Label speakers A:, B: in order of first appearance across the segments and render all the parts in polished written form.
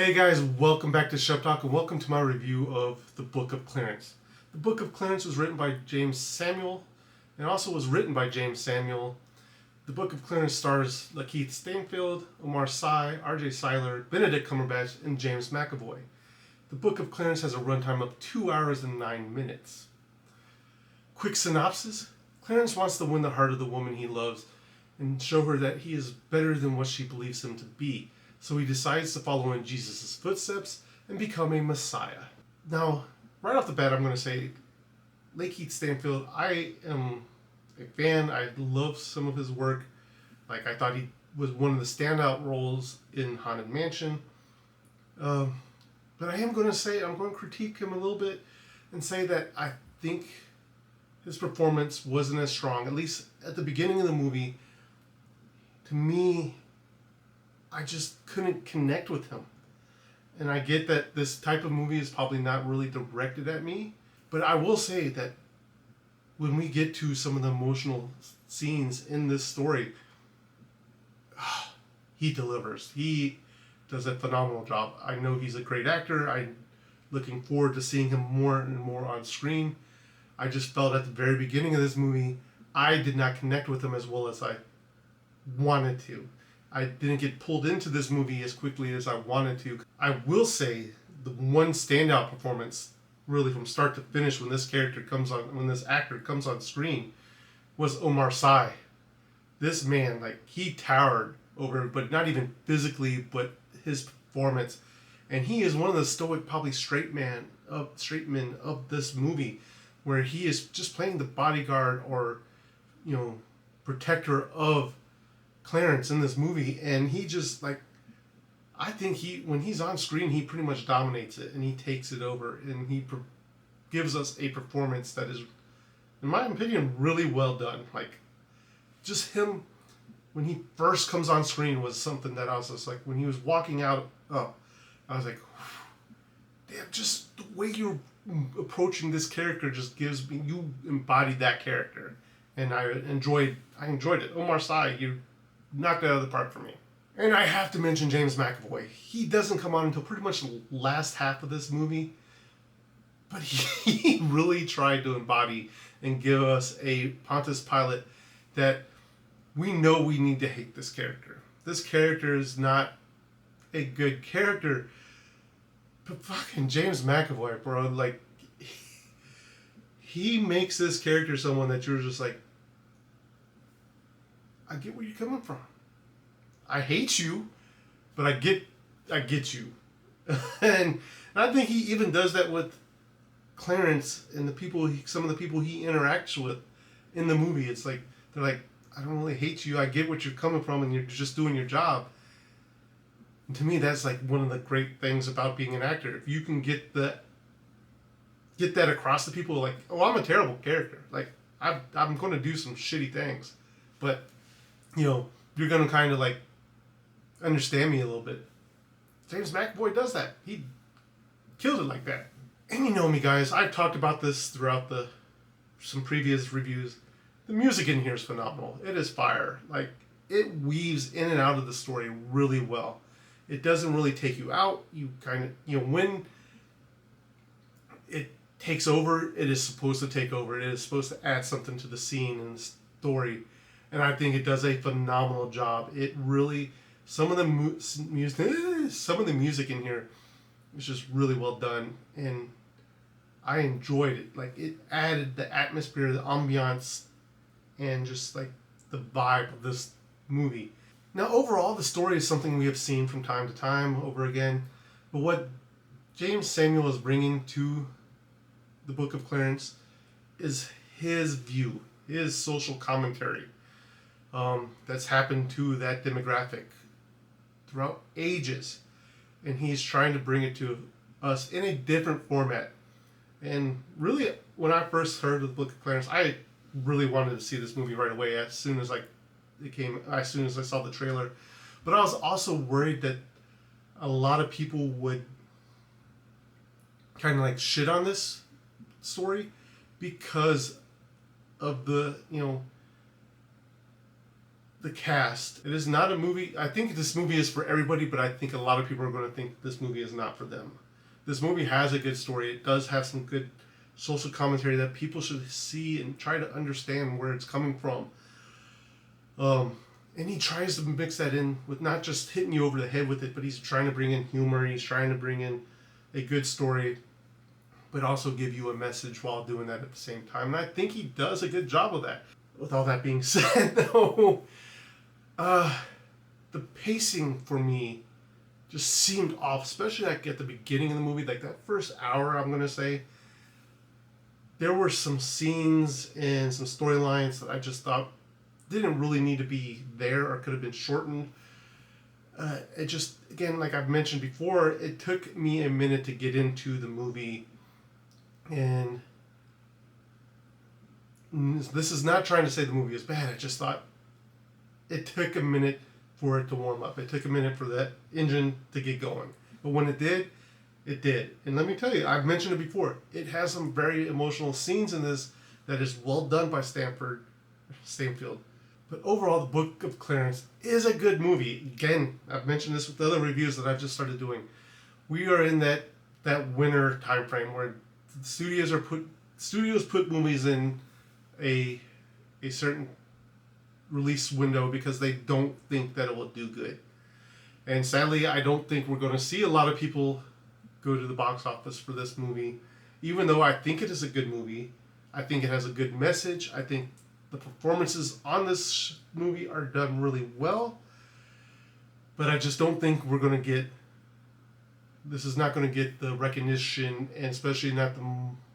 A: Hey guys, welcome back to Shep Talk and welcome to my review of the Book of Clarence. The Book of Clarence was written by James Samuel and also was written by James Samuel. The Book of Clarence stars Lakeith Stanfield, Omar Sy, R.J. Cyler, Benedict Cumberbatch, and James McAvoy. The Book of Clarence has a runtime of 2 hours and 9 minutes. Quick synopsis: Clarence wants to win the heart of the woman he loves and show her that he is better than what she believes him to be. So he decides to follow in Jesus' footsteps and become a Messiah. Now, right off the bat, I'm going to say, Lakeith Stanfield, I am a fan. I love some of his work. I thought he was one of the standout roles in Haunted Mansion. But I am going to say, I'm going to critique him a little bit and say that I think his performance wasn't as strong, at least at the beginning of the movie. To me, I just couldn't connect with him. And I get that this type of movie is probably not really directed at me, but I will say that when we get to some of the emotional scenes in this story, he delivers. He does a phenomenal job. I know he's a great actor. I'm looking forward to seeing him more and more on screen. I just felt at the very beginning of this movie, I did not connect with him as well as I wanted to. I didn't get pulled into this movie as quickly as I wanted to. I will say the one standout performance, really from start to finish, when this actor comes on screen, was Omar Sy. This man, he towered over, but not even physically, but his performance. And he is one of the stoic, probably straight men of this movie, where he is just playing the bodyguard or, protector of Clarence in this movie, and he just I think when he's on screen, he pretty much dominates it and he takes it over, and he gives us a performance that is, in my opinion, really well done. Just him when he first comes on screen was something that I was just when he was walking out up, I was like, damn, just the way you're approaching this character just gives me, you embodied that character, and I enjoyed it. Omar Sy, you knocked it out of the park for me. And I have to mention James McAvoy. He doesn't come on until pretty much the last half of this movie, but he really tried to embody and give us a Pontius Pilate that we know we need to hate this character. This character is not a good character, but fucking James McAvoy, bro, he makes this character someone that you're just I get where you're coming from. I hate you, but I get you. and I think he even does that with Clarence and some of the people he interacts with in the movie. It's they're I don't really hate you. I get what you're coming from, and you're just doing your job. And to me, that's one of the great things about being an actor. If you can get that across to people, oh, I'm a terrible character. I'm going to do some shitty things, but you're going to kind of understand me a little bit. James McAvoy does that. He killed it like that. And you know me, guys. I've talked about this throughout some previous reviews. The music in here is phenomenal. It is fire. It weaves in and out of the story really well. It doesn't really take you out. You kind of, when it takes over, it is supposed to take over. It is supposed to add something to the scene and the story. And I think it does a phenomenal job. It really, some of the music in here is just really well done, and I enjoyed it. It added the atmosphere, the ambiance, and just the vibe of this movie. Now, overall, the story is something we have seen from time to time over again, but what James Samuel is bringing to the Book of Clarence is his view, his social commentary. That's happened to that demographic throughout ages, and he's trying to bring it to us in a different format. And really, when I first heard of the Book of Clarence, I really wanted to see this movie right away as soon as as soon as I saw the trailer. But I was also worried that a lot of people would kind of shit on this story because of the the cast. It is not a movie. I think this movie is for everybody, but I think a lot of people are going to think this movie is not for them. This movie has a good story. It does have some good social commentary that people should see and try to understand where it's coming from. And he tries to mix that in with not just hitting you over the head with it, but he's trying to bring in humor. He's trying to bring in a good story, but also give you a message while doing that at the same time. And I think he does a good job of that. With all that being said, though, the pacing for me just seemed off, especially like at the beginning of the movie, like that first hour, I'm going to say. There were some scenes and some storylines that I just thought didn't really need to be there or could have been shortened. It just, again, like I've mentioned before, it took me a minute to get into the movie. And this is not trying to say the movie is bad. I just thought it took a minute for it to warm up. It took a minute for that engine to get going. But when it did, it did. And let me tell you, I've mentioned it before. It has some very emotional scenes in this that is well done by Stanfield. But overall, the Book of Clarence is a good movie. Again, I've mentioned this with the other reviews that I've just started doing. We are in that winter time frame where studios put movies in a certain release window because they don't think that it will do good. And sadly, I don't think we're going to see a lot of people go to the box office for this movie. Even though I think it is a good movie, I think it has a good message. I think the performances on this movie are done really well. But I just don't think we're going to get... This is not going to get the recognition, and especially not the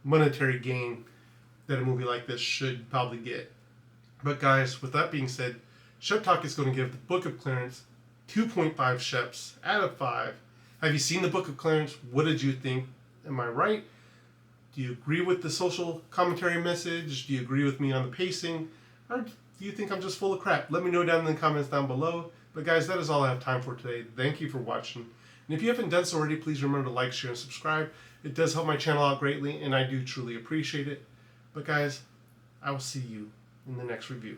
A: monetary gain that a movie like this should probably get. But guys, with that being said, Shep Talk is going to give the Book of Clarence 2.5 Sheps out of 5. Have you seen the Book of Clarence? What did you think? Am I right? Do you agree with the social commentary message? Do you agree with me on the pacing? Or do you think I'm just full of crap? Let me know down in the comments down below. But guys, that is all I have time for today. Thank you for watching. And if you haven't done so already, please remember to like, share, and subscribe. It does help my channel out greatly, and I do truly appreciate it. But guys, I will see you in the next review.